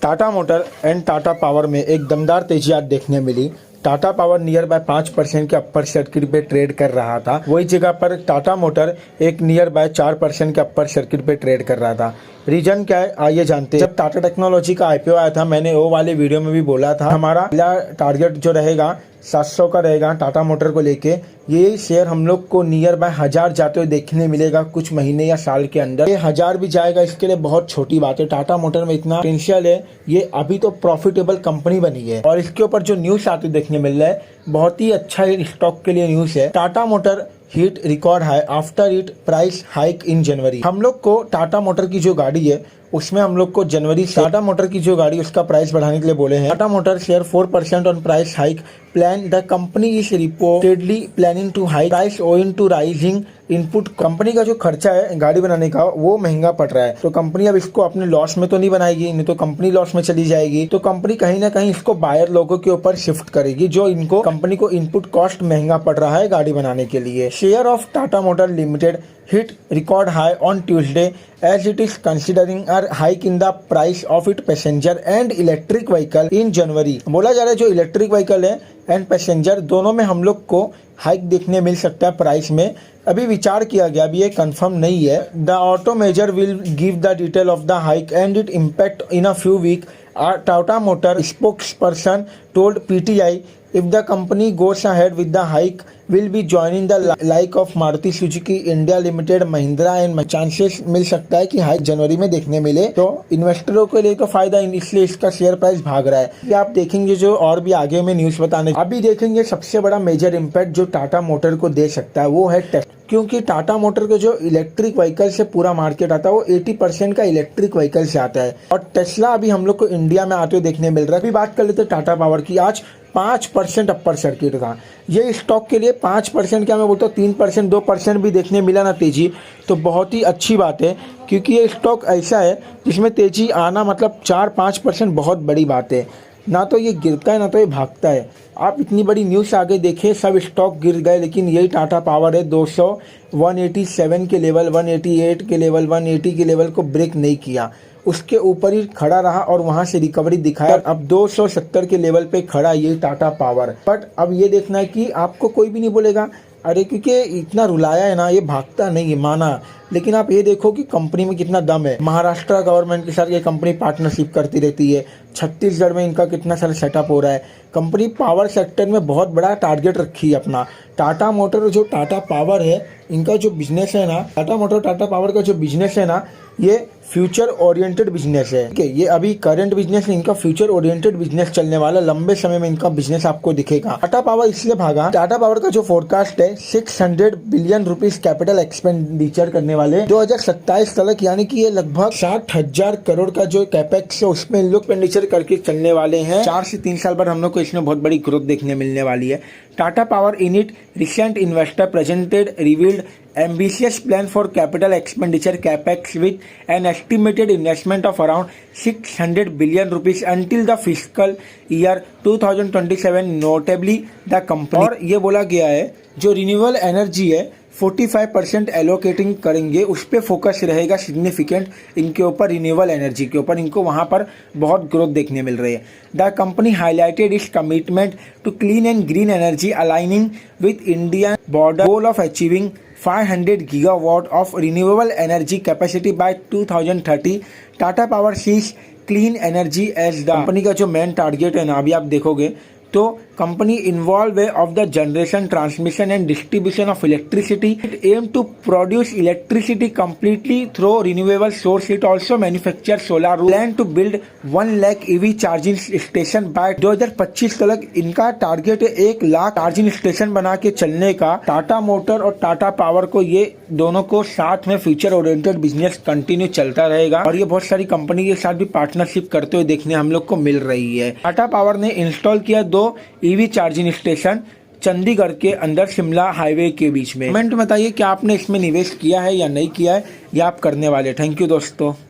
Tata motor and Tata power में एक दमदार तेजी आज देखने मिली। टाटा पावर नियर बाय 5% के अपर सर्किट पे ट्रेड कर रहा था, वही जगह पर टाटा मोटर एक नियर बाय 4% के अपर सर्किट पे ट्रेड कर रहा था। रीजन क्या है आइए जानते हैं। जब टाटा टेक्नोलॉजी का आईपीओ आया था, मैंने वो वाले वीडियो में भी बोला था हमारा पहला टारगेट जो रहेगा 700 का रहेगा टाटा मोटर को लेके। ये शेयर हम लोग को नियर बाय 1000 जाते हुए देखने मिलेगा कुछ महीने या साल के अंदर। ये 1000 भी जाएगा इसके लिए बहुत छोटी बात है। टाटा मोटर में इतना पोटेंशियल है, ये अभी तो प्रॉफिटेबल कंपनी बनी है। और इसके ऊपर जो न्यूज आते देखने मिल रहा है बहुत ही अच्छा स्टॉक के लिए न्यूज है। Tata motor hit record high after it price hike in January. हम लोग को टाटा मोटर की जो गाड़ी है उसमें हम लोग को जनवरी से टाटा मोटर की जो गाड़ी उसका प्राइस बढ़ाने के लिए बोले हैं। Tata Motor share 4% on price hike plan. The company is reportedly planning to hike price owing to rising input. Company का जो खर्चा है गाड़ी बनाने का वो महंगा पड़ रहा है, तो कंपनी अब इसको अपने लॉस में तो नहीं बनाएगी, नहीं तो कंपनी लॉस में चली जाएगी। तो कंपनी कहीं ना कहीं इसको बायर लोगों के ऊपर शिफ्ट करेगी, जो इनको कंपनी को इनपुट कॉस्ट महंगा पड़ रहा है गाड़ी बनाने के लिए। Share of Tata motor limited hit record high on Tuesday as it is considering a hike in the price of its passenger and electric vehicle in January। बोला जा रहा है जो इलेक्ट्रिक व्हीकल है एंड पैसेंजर दोनों में हम लोग को हाइक देखने मिल सकता है प्राइस में। अभी विचार किया गया, अभी ये कंफर्म नहीं है। The auto major will give the detail of the hike and it impact in a few week. Tata Motor spokesperson told PTI if the company goes ahead with the hike will be joining the like of Maruti Suzuki India Limited, Mahindra and chances मिल सकता है कि hike जनवरी में देखने मिले, तो इन्वेस्टरों के लिए तो फायदा, इसलिए इसका शेयर प्राइस भाग रहा है। ये आप देखेंगे जो और भी आगे में न्यूज बताने अभी देखेंगे। सबसे बड़ा मेजर इम्पैक्ट जो टाटा मोटर को दे सकता है वो है टेस्ट, क्योंकि टाटा मोटर के जो इलेक्ट्रिक व्हीकल से पूरा मार्केट आता है वो 80% का इलेक्ट्रिक व्हीकल से आता है। और टेस्ला अभी हम लोग को इंडिया में आते हुए देखने मिल रहा है। अभी बात कर लेते हैं टाटा पावर की। आज 5% अपर सर्किट था। ये स्टॉक के लिए 5% क्या मैं बोलता हूँ 3% 2% भी देखने मिला ना तेजी, तो बहुत ही अच्छी बात है, क्योंकि ये स्टॉक ऐसा है जिसमें तेजी आना मतलब 4-5% बहुत बड़ी बात है। ना तो ये गिरता है ना तो ये भागता है। आप इतनी बड़ी न्यूज़ आगे देखें, सब स्टॉक गिर गए, लेकिन यही टाटा पावर है 200 187 के लेवल, 188 के लेवल, 180 के लेवल को ब्रेक नहीं किया, उसके ऊपर ही खड़ा रहा और वहां से रिकवरी दिखाया। अब 270 के लेवल पे खड़ा ये टाटा पावर। बट अब ये देखना है कि आपको कोई भी नहीं बोलेगा अरे क्योंकि इतना रुलाया है ना, ये भागता नहीं है, माना, लेकिन आप ये देखो कि कंपनी में कितना दम है। महाराष्ट्र गवर्नमेंट के साथ ये कंपनी पार्टनरशिप करती रहती है। छत्तीसगढ़ में इनका कितना सारा सेटअप हो रहा है। कंपनी पावर सेक्टर में बहुत बड़ा टारगेट रखी है अपना। टाटा मोटर जो टाटा पावर है इनका जो बिजनेस है ना, टाटा मोटर टाटा पावर का जो बिजनेस है ना, ये फ्यूचर ओरिएंटेड बिजनेस है। ठीक है, ये अभी करंट बिजनेस है, इनका फ्यूचर ओरिएंटेड बिजनेस चलने वाला, लंबे समय में इनका बिजनेस आपको दिखेगा। टाटा पावर इसलिए भागा, टाटा पावर का जो फोरकास्ट है 600 बिलियन रुपीस कैपिटल एक्सपेंडिचर करने वाले 2027 तक, यानी कि ये लगभग 60,000 करोड़ का जो कैपेक्स है उसमें इन लोग एक्सपेंडिचर करके चलने वाले हैं। 4 से 3 साल बाद हम लोग को इसमें बहुत बड़ी ग्रोथ देखने मिलने वाली है। Tata power in it recent investor presented revealed ambitious plan for capital expenditure capex with an estimated investment of around 600 billion rupees until the fiscal year 2027, notably the company। और ये बोला गया है जो रिन्यूएबल एनर्जी है 45% एलोकेटिंग करेंगे, उस पर फोकस रहेगा सिग्निफिकेंट, इनके ऊपर रिन्यूएबल एनर्जी के ऊपर इनको वहाँ पर बहुत ग्रोथ देखने मिल रही है। The company highlighted its commitment to clean and green energy aligning with India broader goal of achieving 500 gigawatt of renewable energy capacity by 2030। Tata Power sees clean energy as the company का जो main target है ना, अभी आप देखोगे तो company involve है of the generation transmission and distribution of electricity. It aim to produce electricity completely through renewable source. It also manufacture solar. Plan to build 1 lakh EV charging station by 2025 तक। इनका target है 1 lakh charging station बना के चलने का। Tata motor और Tata power को ये दोनों को साथ में फ्यूचर ओरिएंटेड बिजनेस कंटिन्यू चलता रहेगा, और ये बहुत सारी कंपनी के साथ भी पार्टनरशिप करते हुए देखने हम लोग को मिल रही है। टाटा पावर ने इंस्टॉल किया 2 ईवी चार्जिंग स्टेशन चंडीगढ़ के अंदर शिमला हाईवे के बीच में। कमेंट में बताइए कि आपने इसमें निवेश किया है या नहीं किया है, या आप करने वाले। थैंक यू दोस्तों।